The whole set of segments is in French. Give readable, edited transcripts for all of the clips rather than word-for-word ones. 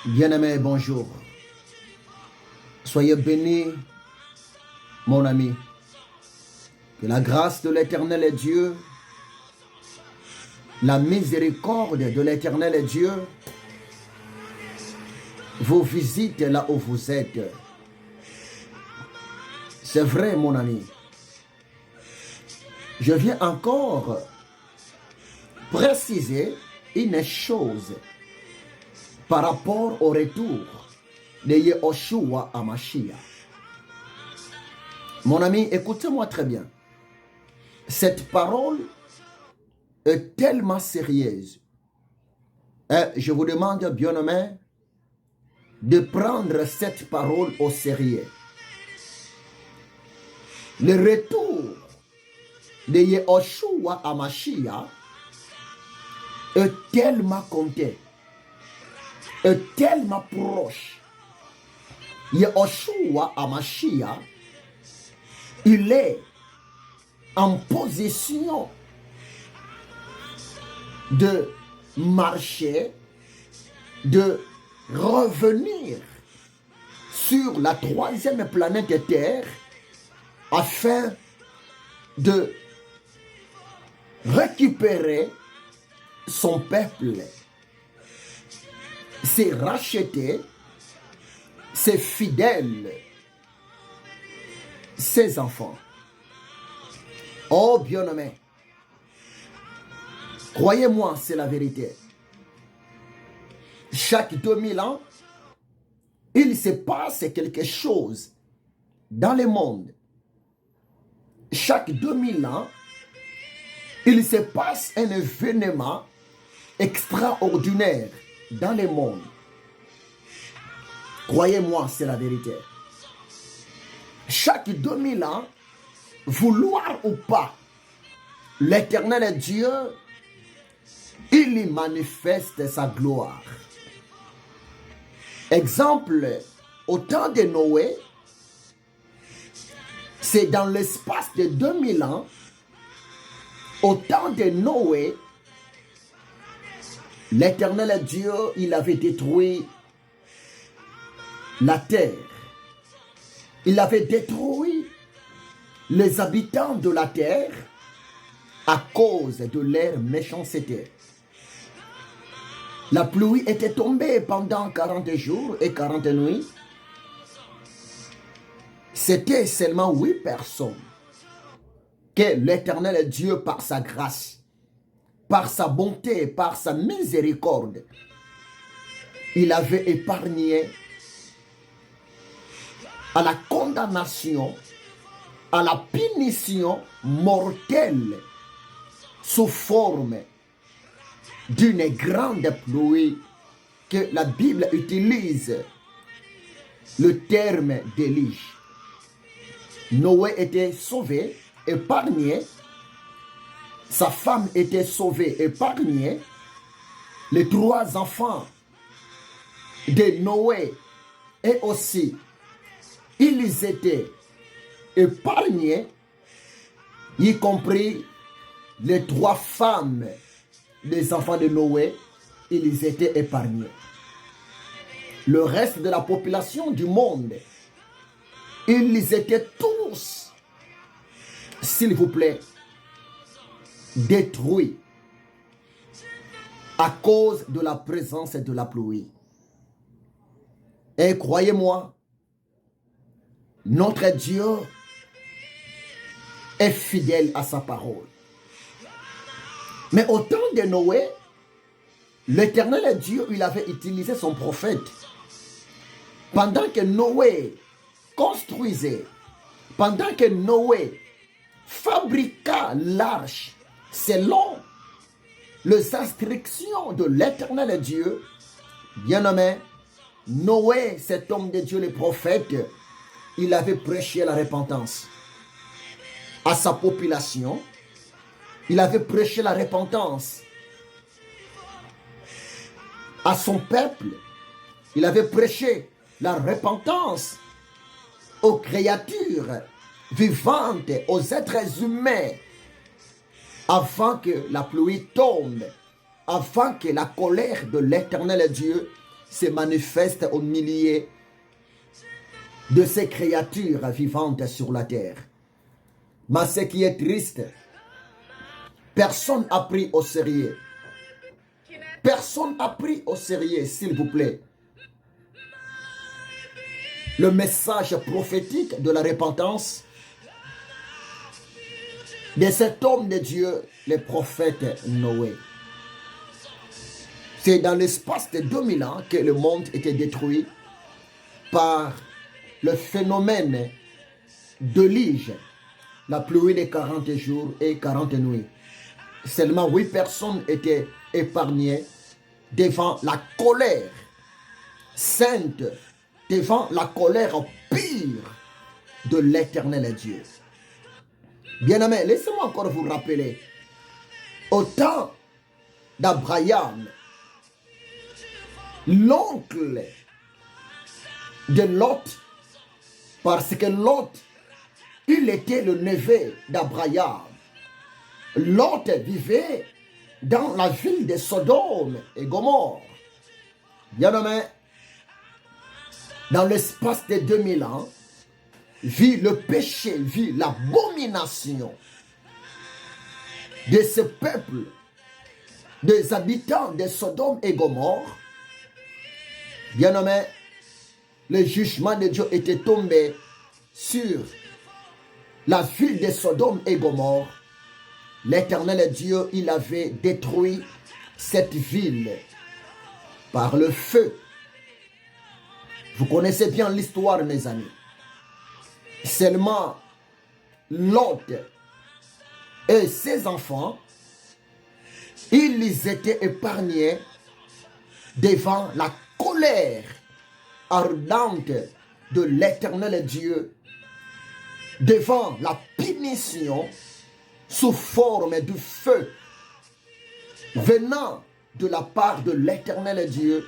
Bien-aimé, bonjour. Soyez bénis, mon ami. Que la grâce de l'Éternel Dieu, la miséricorde de l'Éternel Dieu vous visite là où vous êtes. C'est vrai, mon ami. Je viens encore préciser une chose par rapport au retour de Yehoshua HaMashiach. Mon ami, écoutez-moi très bien. Cette parole est tellement sérieuse. Et je vous demande, bien-aimé, de prendre cette parole au sérieux. Le retour de Yehoshua HaMashiach est tellement compté, est tellement proche. Yehoshua HaMashiach, il est en position de marcher, de revenir sur la troisième planète Terre afin de récupérer son peuple, ses rachetés, ses fidèles, ses enfants. Oh bien-aimé, croyez-moi, c'est la vérité. Chaque 2000 ans, il se passe quelque chose dans le monde. Chaque 2000 ans, il se passe un événement extraordinaire dans le monde. Croyez-moi, c'est la vérité. Chaque 2000 ans, vouloir ou pas, l'Éternel Dieu, il y manifeste sa gloire. Exemple, au temps de Noé, c'est dans l'espace de 2000 ans, au temps de Noé, l'Éternel Dieu, il avait détruit la terre. Il avait détruit les habitants de la terre à cause de leur méchanceté. La pluie était tombée pendant 40 jours et 40 nuits. C'était seulement 8 personnes que l'Éternel Dieu, par sa grâce, par sa bonté, par sa miséricorde, il avait épargné à la condamnation, à la punition mortelle sous forme d'une grande pluie que la Bible utilise le terme déluge. Noé était sauvé, épargné. Sa femme était sauvée, épargnée. Les 3 enfants de Noé et aussi, ils étaient épargnés, y compris les 3 femmes des enfants de Noé, ils étaient épargnés. Le reste de la population du monde, ils étaient tous, s'il vous plaît, détruits à cause de la présence de la pluie. Et croyez-moi, notre Dieu est fidèle à sa parole. Mais au temps de Noé, l'Éternel Dieu, il avait utilisé son prophète. Pendant que Noé construisait, pendant que Noé fabriqua l'arche selon les instructions de l'Éternel Dieu, bien-aimé, Noé, cet homme de Dieu, le prophète, il avait prêché la repentance à sa population. Il avait prêché la repentance à son peuple. Il avait prêché la repentance aux créatures vivantes, aux êtres humains, afin que la pluie tombe, afin que la colère de l'Éternel Dieu se manifeste au milieu de ces créatures vivantes sur la terre. Mais ce qui est triste, personne n'a pris au sérieux. Personne n'a pris au sérieux, s'il vous plaît, le message prophétique de la repentance de cet homme de Dieu, le prophète Noé. C'est dans l'espace de 2000 ans que le monde était détruit par le phénomène de l'Ige, la pluie de 40 jours et 40 nuits. Seulement 8 personnes étaient épargnées devant la colère sainte, devant la colère pire de l'Éternel Dieu. Bien-aimés, laissez-moi encore vous rappeler, au temps d'Abraham, l'oncle de Lot, parce que Lot, il était le neveu d'Abraham. Lot vivait dans la ville de Sodome et Gomorrhe. Bien-aimés, dans l'espace de 2000 ans, vit le péché, vit l'abomination de ce peuple, des habitants de Sodome et Gomorrhe. Bien-aimés, le jugement de Dieu était tombé sur la ville de Sodome et Gomorrhe. L'Éternel Dieu, il avait détruit cette ville par le feu. Vous connaissez bien l'histoire, mes amis. Seulement Lot et ses enfants, ils étaient épargnés devant la colère ardente de l'Éternel Dieu, devant la punition sous forme du feu venant de la part de l'Éternel Dieu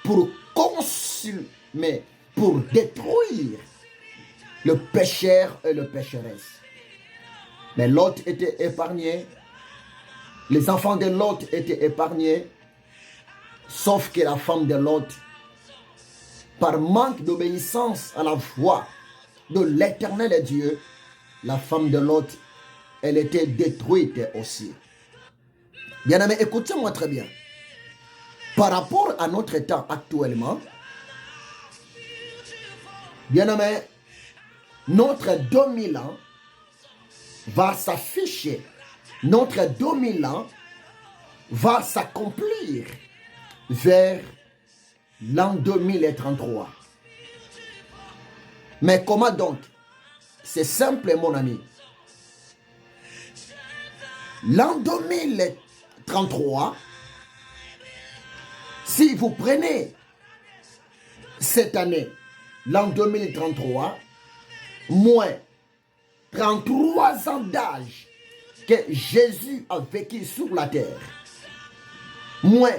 pour consumer, pour détruire le pécheur et le pécheresse. Mais Lot était épargné, les enfants de Lot étaient épargnés, sauf que la femme de Lot, par manque d'obéissance à la voix de l'Éternel Dieu, la femme de Lot, elle était détruite aussi. Bien-aimés, écoutez-moi très bien. Par rapport à notre temps actuellement, bien-aimés, notre 2000 ans va s'afficher. Notre 2000 ans va s'accomplir vers l'an 2033. Mais comment donc? C'est simple, mon ami. L'an 2033, si vous prenez cette année, l'an 2033, moins 33 ans d'âge que Jésus a vécu sur la terre, moins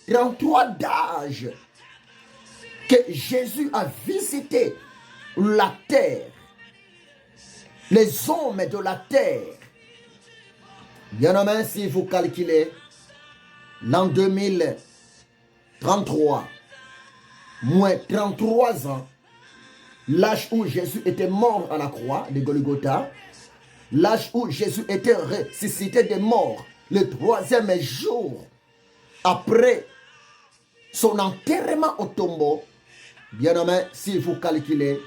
33 d'âge que Jésus a visité la terre, les hommes de la terre. Bien-aimés, si vous calculez l'an 2033, moins 33 ans, l'âge où Jésus était mort à la croix de Golgotha, l'âge où Jésus était ressuscité des morts, le 3e jour après son enterrement au tombeau. Bien-aimés, si vous calculez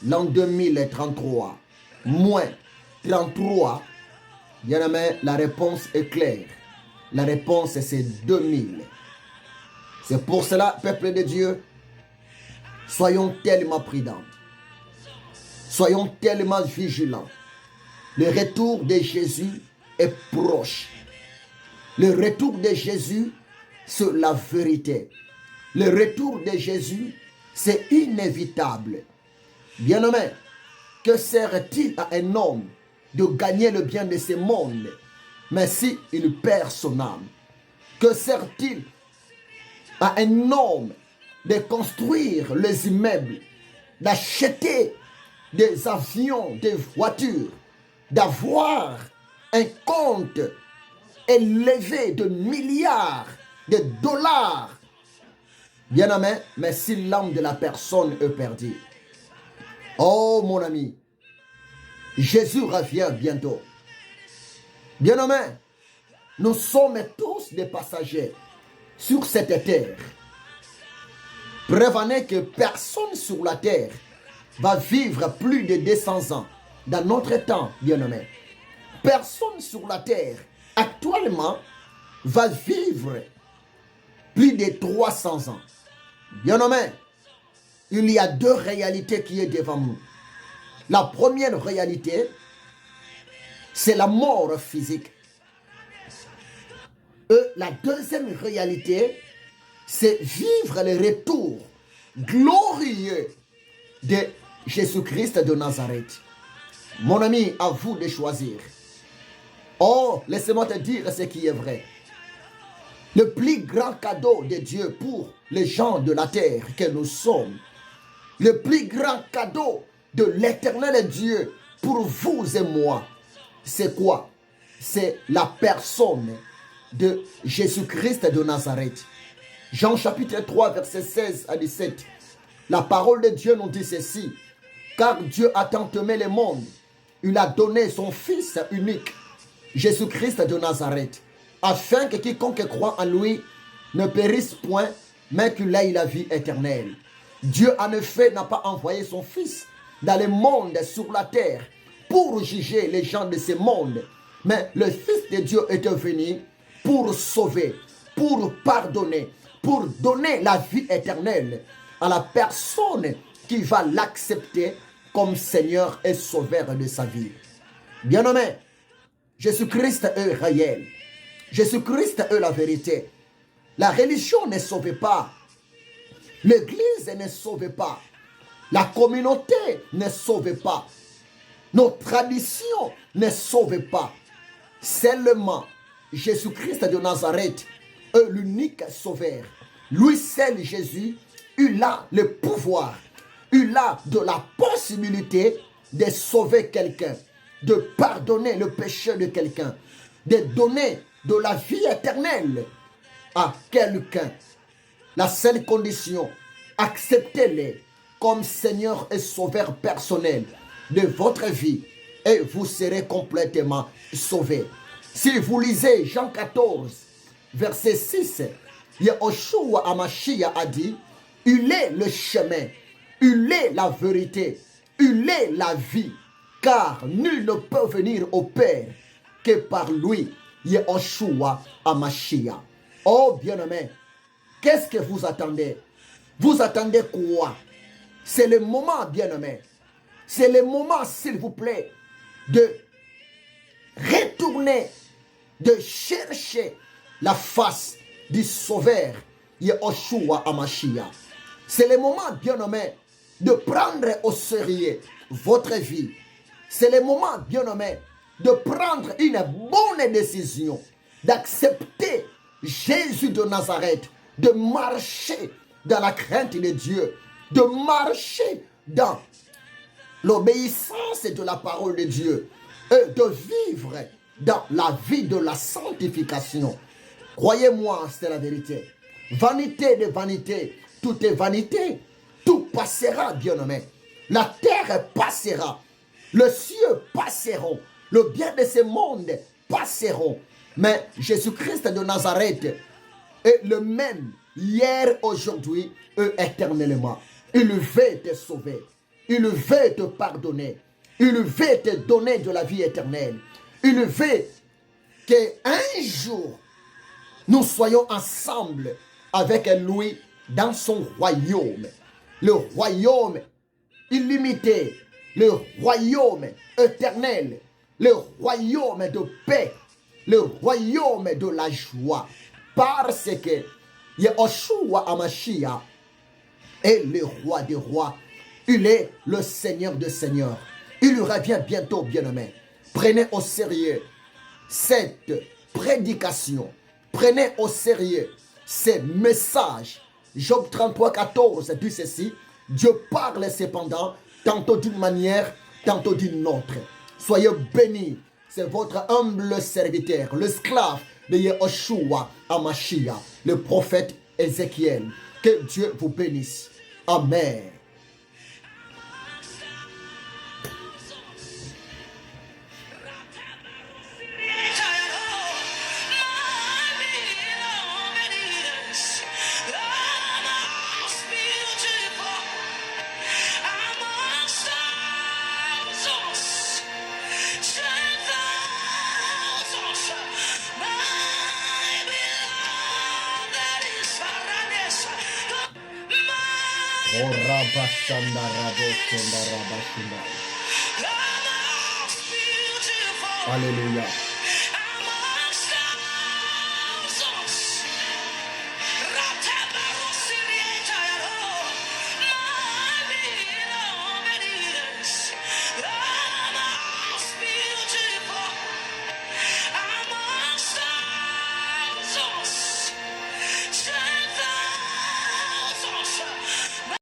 l'an 2033, moins 33, bien-aimés, la réponse est claire. La réponse, c'est 2000. C'est pour cela, peuple de Dieu, soyons tellement prudents. Soyons tellement vigilants. Le retour de Jésus est proche. Le retour de Jésus, c'est la vérité. Le retour de Jésus, c'est inévitable. Bien-aimé, que sert-il à un homme de gagner le bien de ce monde, mais si il perd son âme? Que sert-il à un homme de construire les immeubles, d'acheter des avions, des voitures, d'avoir un compte élevé de milliards de dollars, Bien-aimé, mais si l'âme de la personne est perdue, oh mon ami, Jésus revient bientôt. Bien-aimé, nous sommes tous des passagers sur cette terre. Prévenez que personne sur la terre va vivre plus de 200 ans dans notre temps, bien-aimé. Personne sur la terre actuellement va vivre plus de 300 ans. Bien-aimé, il y a deux réalités qui sont devant nous. La première réalité, c'est la mort physique. Et la deuxième réalité, c'est vivre le retour glorieux de Jésus-Christ de Nazareth. Mon ami, à vous de choisir. Oh, laissez-moi te dire ce qui est vrai. Le plus grand cadeau de Dieu pour les gens de la terre que nous sommes, le plus grand cadeau de l'éternel Dieu pour vous et moi, c'est quoi? C'est la personne de Jésus-Christ de Nazareth. Jean chapitre 3, verset 16 à 17. La parole de Dieu nous dit ceci. Car Dieu a tant aimé le monde, il a donné son Fils unique, Jésus-Christ de Nazareth, afin que quiconque croit en lui ne périsse point, mais qu'il ait la vie éternelle. Dieu en effet n'a pas envoyé son Fils dans le monde sur la terre pour juger les gens de ce monde, mais le Fils de Dieu est venu pour sauver, pour pardonner, pour donner la vie éternelle à la personne qui va l'accepter comme Seigneur et Sauveur de sa vie. Bien-aimé, Jésus-Christ est réel. Jésus-Christ est la vérité. La religion ne sauve pas. L'église ne sauve pas. La communauté ne sauve pas. Nos traditions ne sauvent pas. Seulement Jésus-Christ de Nazareth est l'unique sauveur. Lui seul, Jésus, il a le pouvoir, il a de la possibilité de sauver quelqu'un, de pardonner le péché de quelqu'un, de donner de la vie éternelle à quelqu'un. La seule condition, acceptez-le comme Seigneur et Sauveur personnel de votre vie et vous serez complètement sauvé. Si vous lisez Jean 14, verset 6, Yahushua Hamashiach a dit, il est le chemin, il est la vérité, il est la vie, car nul ne peut venir au Père que par lui, Yahushua Hamashiach. Oh bien-aimé, qu'est-ce que vous attendez? Vous attendez quoi? C'est le moment, bien-aimé. C'est le moment, s'il vous plaît, de retourner, de chercher la face du Sauveur, Yahushua Hamashiach. C'est le moment, bien-aimé, de prendre au sérieux votre vie. C'est le moment, bien-aimé, de prendre une bonne décision, d'accepter Jésus de Nazareth, de marcher dans la crainte de Dieu, de marcher dans l'obéissance de la parole de Dieu et de vivre dans la vie de la sanctification. Croyez-moi, c'est la vérité. Vanité de vanité, tout est vanité. Tout passera, bien-aimé. La terre passera. Les cieux passeront. Le bien de ce monde passeront. Mais Jésus-Christ de Nazareth est le même hier, aujourd'hui et éternellement. Il veut te sauver. Il veut te pardonner. Il veut te donner de la vie éternelle. Il veut qu'un jour, nous soyons ensemble avec lui dans son royaume. Le royaume illimité, le royaume éternel, le royaume de paix, le royaume de la joie. Parce que Yahushua Hamashiach est le roi des rois. Il est le Seigneur des seigneurs. Il revient bientôt, bien-aimé. Prenez au sérieux cette prédication. Prenez au sérieux ces messages. Job 33, 14 dit ceci. Dieu parle cependant, tantôt d'une manière, tantôt d'une autre. Soyez bénis. C'est votre humble serviteur, l'esclave de Yahushua Hamashiach, le prophète Ézéchiel. Que Dieu vous bénisse. Amen. Alléluia.